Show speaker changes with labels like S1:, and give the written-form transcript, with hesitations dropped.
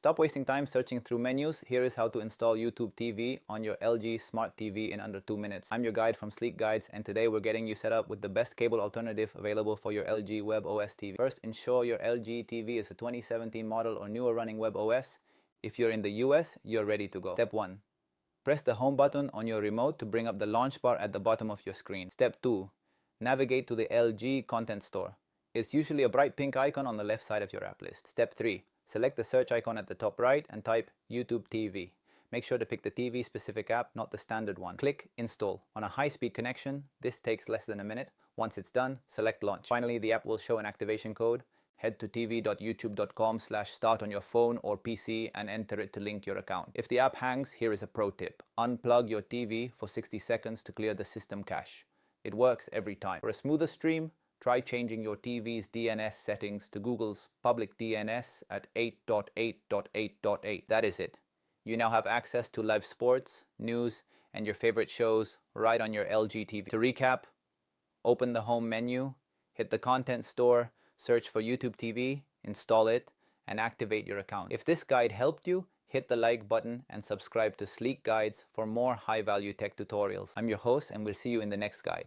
S1: stop wasting time searching through menus. Here is how to install YouTube TV on your LG Smart TV in under 2 minutes. I'm your guide from Sleek Guides, and today we're getting you set up with the best cable alternative available for your LG WebOS TV. First, ensure your LG TV is a 2017 model or newer running WebOS. If you're in the US, you're ready to go. Step 1. Press the home button on your remote to bring up the launch bar at the bottom of your screen. Step 2. Navigate to the LG Content Store. It's usually a bright pink icon on the left side of your app list. Step 3. Select the search icon at the top right and type YouTube TV. Make sure to pick the TV specific app, not the standard one. Click Install. On a high-speed connection, this takes less than a minute. Once it's done, select Launch. Finally, the app will show an activation code. Head to tv.youtube.com/start on your phone or PC and enter it to link your account. If the app hangs, here is a pro tip. Unplug your TV for 60 seconds to clear the system cache. It works every time. For a smoother stream, try changing your TV's DNS settings to Google's public DNS at 8.8.8.8. That is it. You now have access to live sports, news, and your favorite shows right on your LG TV. To recap, open the home menu, hit the content store, search for YouTube TV, install it, and activate your account. If this guide helped you, hit the like button and subscribe to Sleek Guides for more high-value tech tutorials. I'm your host, and we'll see you in the next guide.